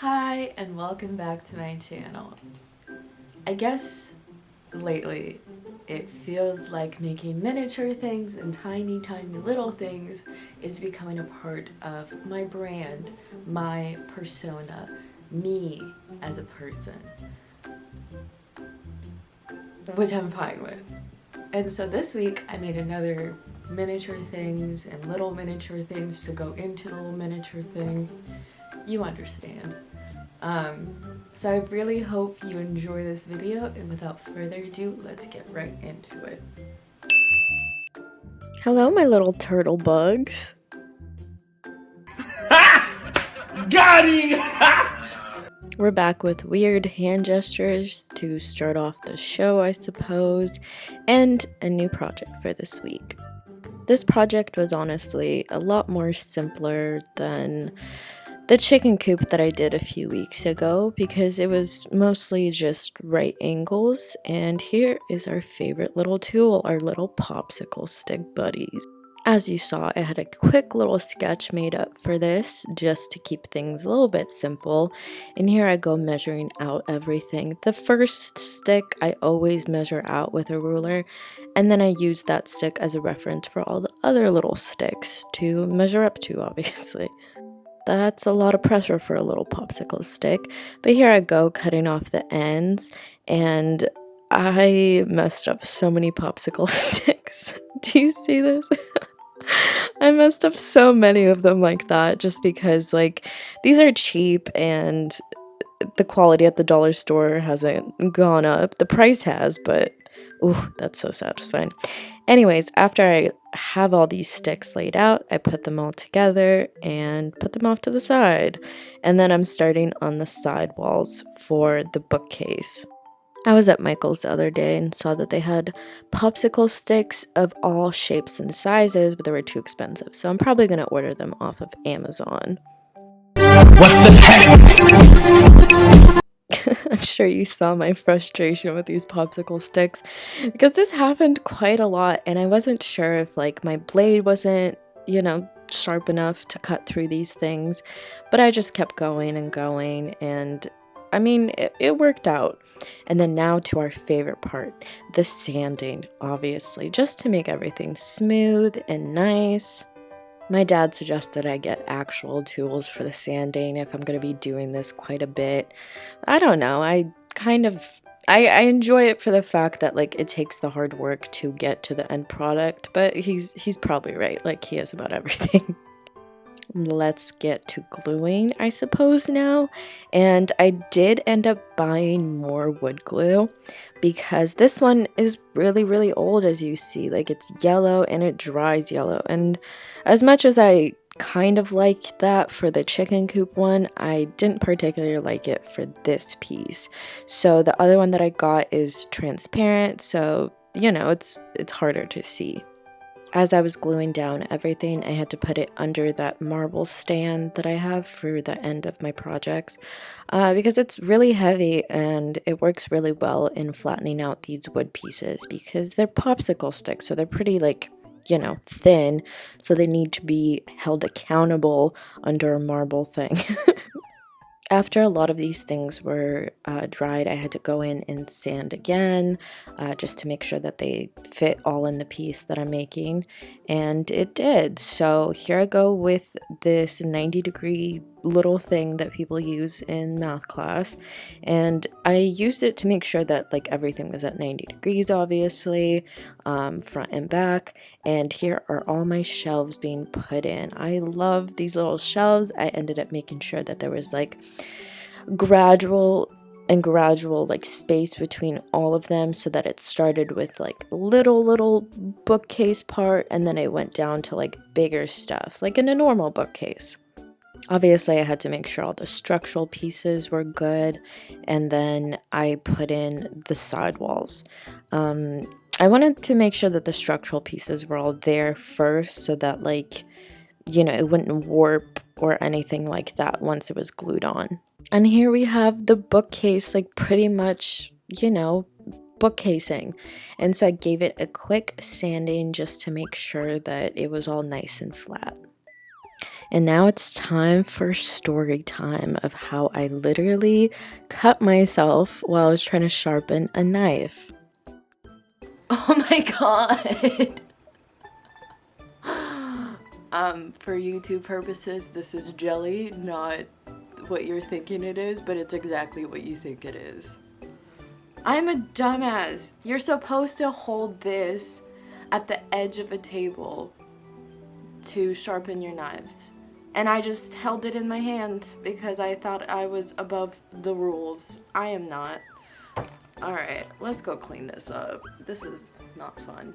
Hi and welcome back to my channel. I guess lately it feels like making miniature things and tiny little things is becoming a part of my brand, my persona, me as a person, which I'm fine with. And so this week I made another miniature things and little miniature things to go into the little miniature thing. You understand. So I really hope you enjoy this video, and without further ado, let's get right into it. Hello, my little turtle bugs. Got him! We're back with weird hand gestures to start off the show, I suppose, and a new project for this week. This project was honestly a lot more simpler than the chicken coop that I did a few weeks ago because it was mostly just right angles, and here is our favorite little tool, our little popsicle stick buddies. As you saw, I had a quick little sketch made up for this just to keep things a little bit simple, and here I go measuring out everything. The first stick I always measure out with a ruler, and then I use that stick as a reference for all the other little sticks to measure up to, obviously. That's a lot of pressure for a little popsicle stick, but here I go cutting off the ends, and I messed up so many popsicle sticks. Do you see this? I messed up so many of them like that just because, like, these are cheap and the quality at the dollar store hasn't gone up. The price has, but ooh, that's so satisfying. Anyways, after I have all these sticks laid out, I put them all together and put them off to the side. And then I'm starting on the side walls for the bookcase. I was at Michael's the other day and saw that they had popsicle sticks of all shapes and sizes, but they were too expensive. So I'm probably going to order them off of Amazon. What the heck? I'm sure you saw my frustration with these popsicle sticks because this happened quite a lot, and I wasn't sure if like my blade wasn't, sharp enough to cut through these things, but I just kept going and going, and I mean, it worked out. And then now to our favorite part, the sanding, obviously, just to make everything smooth and nice. My dad suggested I get actual tools for the sanding if I'm going to be doing this quite a bit. I don't know, I enjoy it for the fact that like it takes the hard work to get to the end product, but he's probably right, like he is about everything. Let's get to gluing, I suppose, now. And I did end up buying more wood glue because this one is really old, as you see. Like, it's yellow and it dries yellow. And as much as I kind of like that for the chicken coop one, I didn't particularly like it for this piece. So the other one that I got is transparent, so it's harder to see. As I was gluing down everything, I had to put it under that marble stand that I have for the end of my projects because it's really heavy and it works really well in flattening out these wood pieces because they're popsicle sticks, so they're pretty thin, so they need to be held accountable under a marble thing. After a lot of these things were dried, I had to go in and sand again just to make sure that they fit all in the piece that I'm making, and it did. So here I go with this 90-degree little thing that people use in math class, and I used it to make sure that like everything was at 90 degrees, obviously, front and back. And here are all my shelves being put in. I love these little shelves. I ended up making sure that there was like gradual like space between all of them, so that it started with like little bookcase part, and then it went down to like bigger stuff like in a normal bookcase. Obviously, I had to make sure all the structural pieces were good, and then I put in the sidewalls. I wanted to make sure that the structural pieces were all there first so that it wouldn't warp or anything like that once it was glued on. And here we have the bookcase, like pretty much, bookcasing. And so I gave it a quick sanding just to make sure that it was all nice and flat. And now it's time for story time of how I literally cut myself while I was trying to sharpen a knife. Oh my god. For YouTube purposes, this is jelly, not what you're thinking it is, but it's exactly what you think it is. I'm a dumbass. You're supposed to hold this at the edge of a table to sharpen your knives. And I just held it in my hand because I thought I was above the rules. I am not. Alright, let's go clean this up. This is not fun.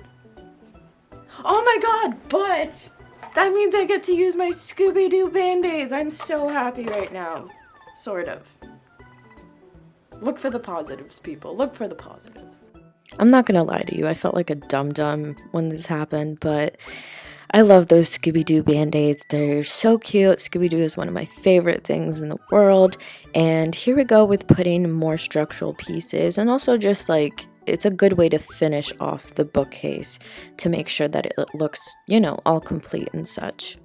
Oh my god, but that means I get to use my Scooby-Doo Band-Aids. I'm so happy right now. Sort of. Look for the positives, people. Look for the positives. I'm not gonna lie to you, I felt like a dum-dum when this happened, but I love those Scooby-Doo Band-Aids. They're so cute. Scooby-Doo is one of my favorite things in the world. And here we go with putting more structural pieces, and also just like, it's a good way to finish off the bookcase to make sure that it looks, you know, all complete and such.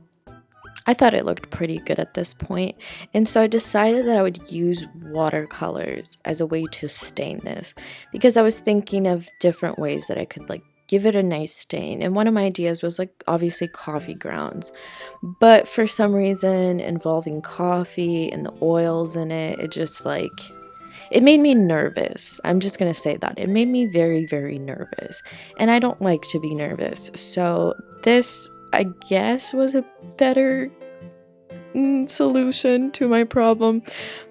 I thought it looked pretty good at this point, and so I decided that I would use watercolors as a way to stain this, because I was thinking of different ways that I could like give it a nice stain. And one of my ideas was like obviously coffee grounds, but for some reason involving coffee and the oils in it, it just like, it made me nervous. I'm just gonna say that. It made me very, very nervous. And I don't like to be nervous. So this, I guess, was a better solution to my problem.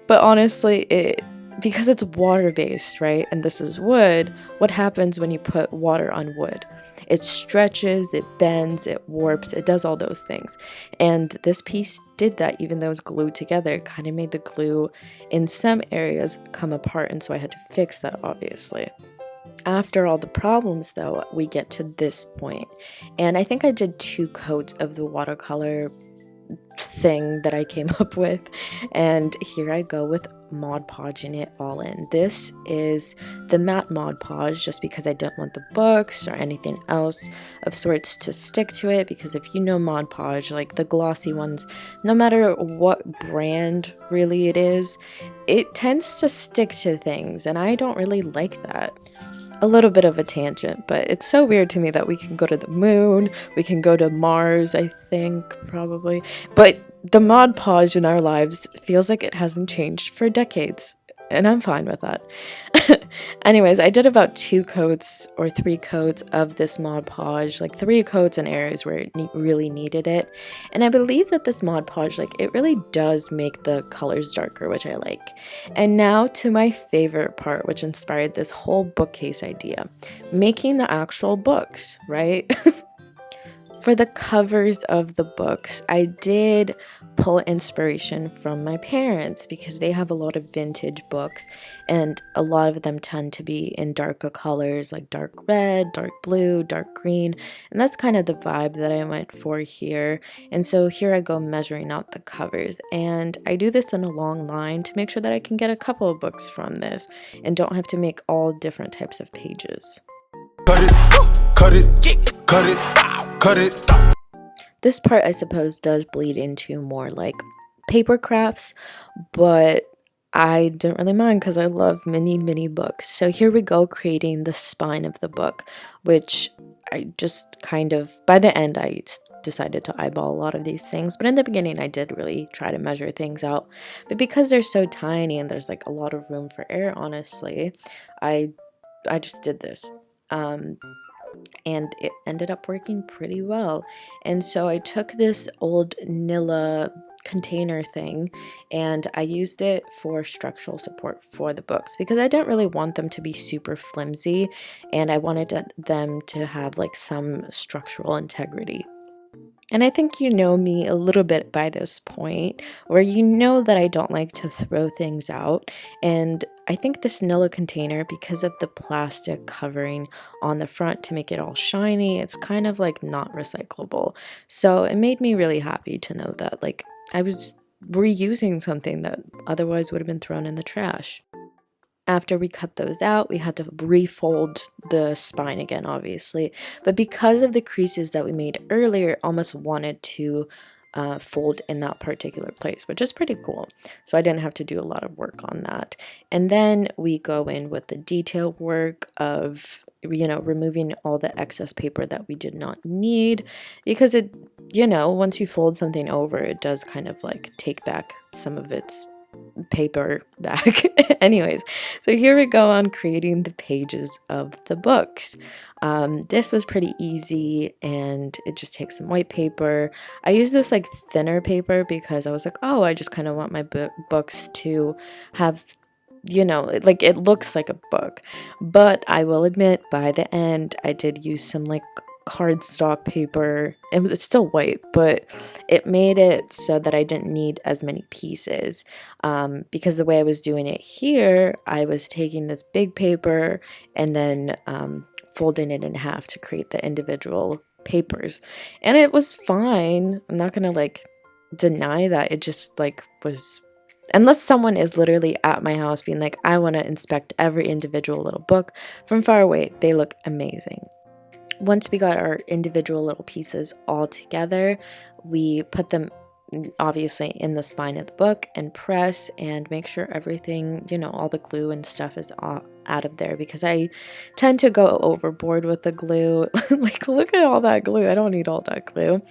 But honestly, because it's water-based, right? And this is wood, what happens when you put water on wood? It stretches, it bends, it warps, it does all those things. And this piece did that even though it was glued together. It kind of made the glue in some areas come apart, and so I had to fix that, obviously. After all the problems, though, we get to this point. And I think I did 2 coats of the watercolor thing that I came up with, and here I go with Mod Podging it all in. This is the matte Mod Podge just because I don't want the books or anything else of sorts to stick to it, because if you know Mod Podge, like the glossy ones, no matter what brand really it is, it tends to stick to things, and I don't really like that. A little bit of a tangent, but it's so weird to me that we can go to the moon, we can go to Mars, I think, probably, but the Mod Podge in our lives feels like it hasn't changed for decades, and I'm fine with that. Anyways, I did about 2 coats or 3 coats of this Mod Podge, like 3 coats in areas where it really needed it, and I believe that this Mod Podge, like, it really does make the colors darker, which I like. And now to my favorite part, which inspired this whole bookcase idea, making the actual books, right? For the covers of the books, I did pull inspiration from my parents because they have a lot of vintage books, and a lot of them tend to be in darker colors like dark red, dark blue, dark green, and that's kind of the vibe that I went for here. And so here I go measuring out the covers, and I do this in a long line to make sure that I can get a couple of books from this and don't have to make all different types of pages. Cut it, cut it, cut it, cut it. This part, I suppose, does bleed into more like paper crafts, but I didn't really mind because I love mini books. So here we go, creating the spine of the book, which I just kind of, by the end, I decided to eyeball a lot of these things. But in the beginning, I did really try to measure things out. But because they're so tiny and there's like a lot of room for error, honestly, I just did this. And it ended up working pretty well. And so I took this old Nilla container thing and I used it for structural support for the books because I didn't really want them to be super flimsy, and I wanted them to have like some structural integrity. And I think you know me a little bit by this point, where you know that I don't like to throw things out. And I think this Nilla container, because of the plastic covering on the front to make it all shiny, it's kind of like not recyclable. So it made me really happy to know that like I was reusing something that otherwise would have been thrown in the trash. After we cut those out, we had to refold the spine again, obviously. But because of the creases that we made earlier, almost wanted to fold in that particular place, which is pretty cool. So I didn't have to do a lot of work on that. And then we go in with the detail work of, you know, removing all the excess paper that we did not need, because it, you know, once you fold something over, it does kind of like take back some of its paper back. Anyways, so here we go on creating the pages of the books. This was pretty easy, and it just takes some white paper. I use this like thinner paper because I was like, oh, I just kind of want my books to have, you know, like it looks like a book. But I will admit, by the end, I did use some like cardstock paper. It's still white, but it made it so that I didn't need as many pieces, because the way I was doing it here, I was taking this big paper and then folding it in half to create the individual papers, and it was fine. I'm not gonna like deny that. It just like was, unless someone is literally at my house being like, I want to inspect every individual little book from far away, they look amazing. Once we got our individual little pieces all together, we put them obviously in the spine of the book and press and make sure everything, you know, all the glue and stuff is all out of there, because I tend to go overboard with the glue. Like, look at all that glue. I don't need all that glue.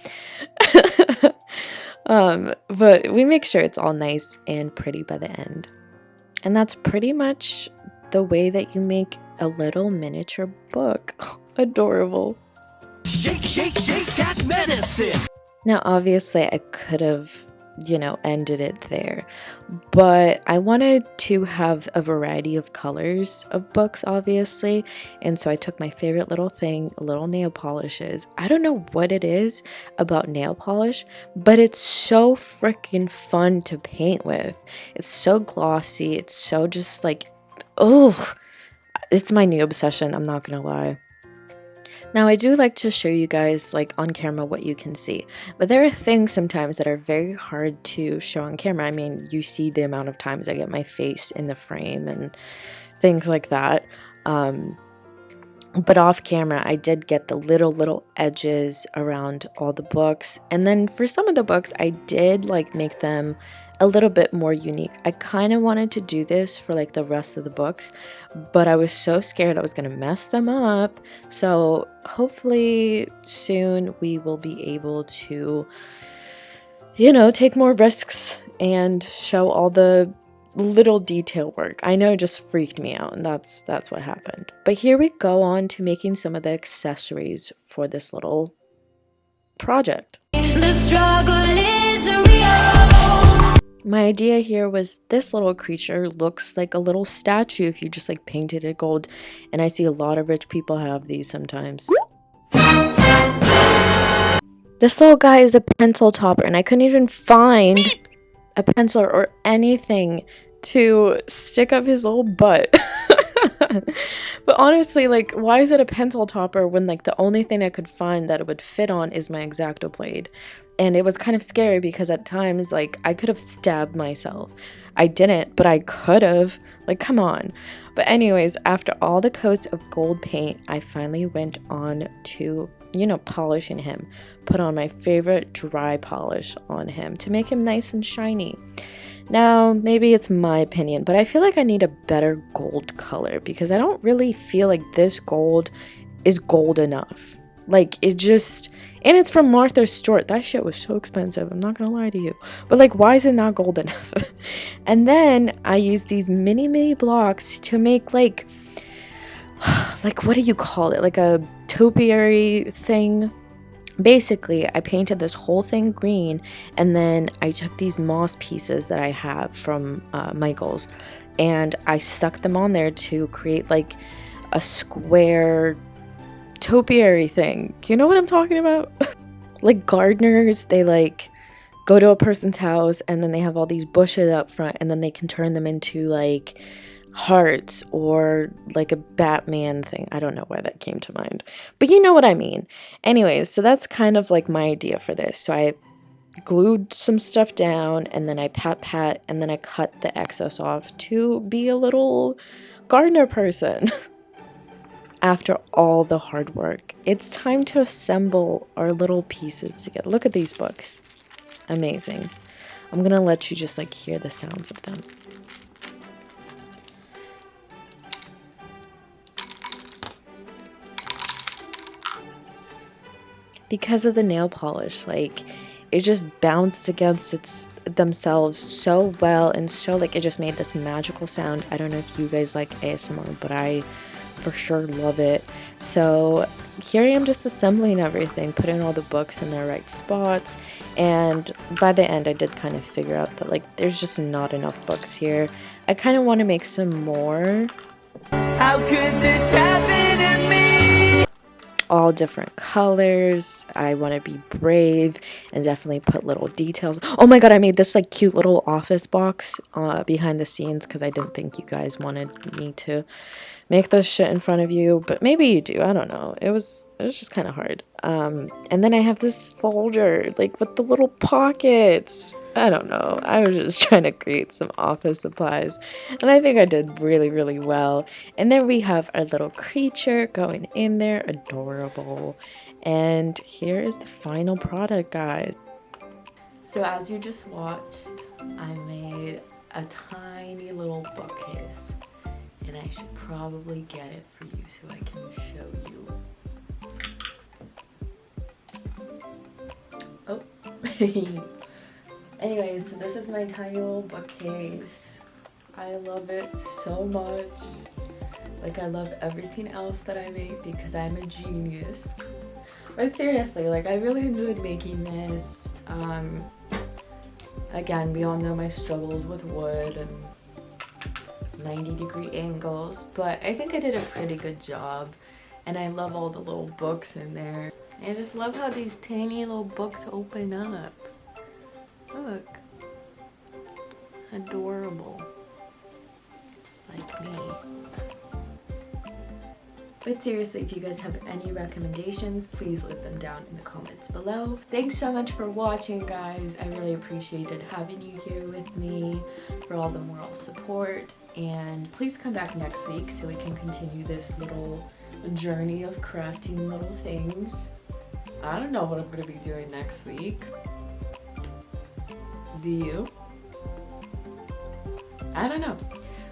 But we make sure it's all nice and pretty by the end. And that's pretty much the way that you make a little miniature book. Adorable. Shake, shake, shake that medicine. Now, obviously, I could have, you know, ended it there, but I wanted to have a variety of colors of books, obviously, and so I took my favorite little thing, little nail polishes. I don't know what it is about nail polish, but it's so freaking fun to paint with. It's so glossy. It's so just like, oh, it's my new obsession. I'm not gonna lie. Now, I do like to show you guys, like, on camera what you can see, but there are things sometimes that are very hard to show on camera. I mean, you see the amount of times I get my face in the frame and things like that. But off camera, I did get the little edges around all the books. And then for some of the books, I did like make them a little bit more unique. I kind of wanted to do this for like the rest of the books, but I was so scared I was going to mess them up. So hopefully soon we will be able to, you know, take more risks and show all the little detail work. I know it just freaked me out, and that's what happened. But here we go on to making some of the accessories for this little project. The struggle is real. My idea here was this little creature looks like a little statue if you just like painted it gold, and I see a lot of rich people have these sometimes. This little guy is a pencil topper, and I couldn't even find a pencil or anything to stick up his little butt. But honestly, like, why is it a pencil topper when like the only thing I could find that it would fit on is my X-Acto blade? And it was kind of scary because at times, like, I could have stabbed myself. I didn't, but I could have. Like, come on. But anyways, after all the coats of gold paint, I finally went on to, you know, polishing him. Put on my favorite dry polish on him to make him nice and shiny. Now, maybe it's my opinion, but I feel like I need a better gold color because I don't really feel like this gold is gold enough. Like, it just, and it's from Martha Stewart. That shit was so expensive. I'm not gonna lie to you. But like, why is it not gold enough? And then I used these mini blocks to make like what do you call it? Like a topiary thing. Basically, I painted this whole thing green, and then I took these moss pieces that I have from Michael's, and I stuck them on there to create like a square topiary thing. You know what I'm talking about? Like gardeners, they like go to a person's house and then they have all these bushes up front, and then they can turn them into like hearts or like a Batman thing. I don't know why that came to mind, but you know what I mean. Anyways, so that's kind of like my idea for this. So I glued some stuff down, and then I pat, and then I cut the excess off to be a little gardener person. After all the hard work, it's time to assemble our little pieces together. Look at these books. amazing. I'm gonna let you just like hear the sounds of them. Because of the nail polish, like it just bounced against themselves so well, and so like it just made this magical sound. I don't know if you guys like ASMR, but I for sure love it. So here I am just assembling everything, putting all the books in their right spots, and by the end I did kind of figure out that like there's just not enough books here. I kind of want to make some more. How could this happen to me? All different colors. I want to be brave and definitely put little details. Oh my god, I made this like cute little office box behind the scenes because I didn't think you guys wanted me to make this shit in front of you, but maybe you do. I don't know. It was just kind of hard. And then I have this folder like with the little pockets. I don't know. I was just trying to create some office supplies, and I think I did really, really well. And there we have our little creature going in there, adorable. And here is the final product, guys. So as you just watched, I made a tiny little bookcase, and I should probably get it for you so I can show you. Oh. Anyway, so this is my tiny little bookcase. I love it so much. Like, I love everything else that I make because I'm a genius. But seriously, like, I really enjoyed making this. Again, we all know my struggles with wood and 90-degree angles, but I think I did a pretty good job. And I love all the little books in there. I just love how these tiny little books open up. Look. Adorable. Like me. But seriously, if you guys have any recommendations, please leave them down in the comments below. Thanks so much for watching, guys. I really appreciated having you here with me, for all the moral support. And please come back next week so we can continue this little journey of crafting little things. I don't know what I'm going to be doing next week. Do you? I don't know.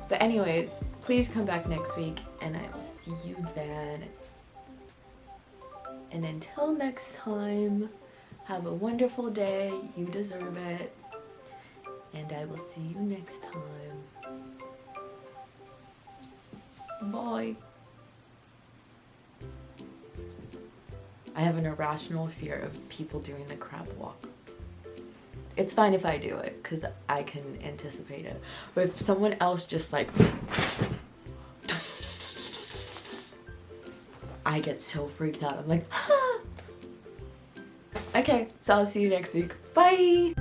But anyways, please come back next week and I will see you then. And until next time, have a wonderful day. You deserve it. And I will see you next time. Bye. I have an irrational fear of people doing the crab walk. It's fine if I do it, because I can anticipate it. But if someone else just like... I get so freaked out. I'm like, ah! Okay, so I'll see you next week. Bye!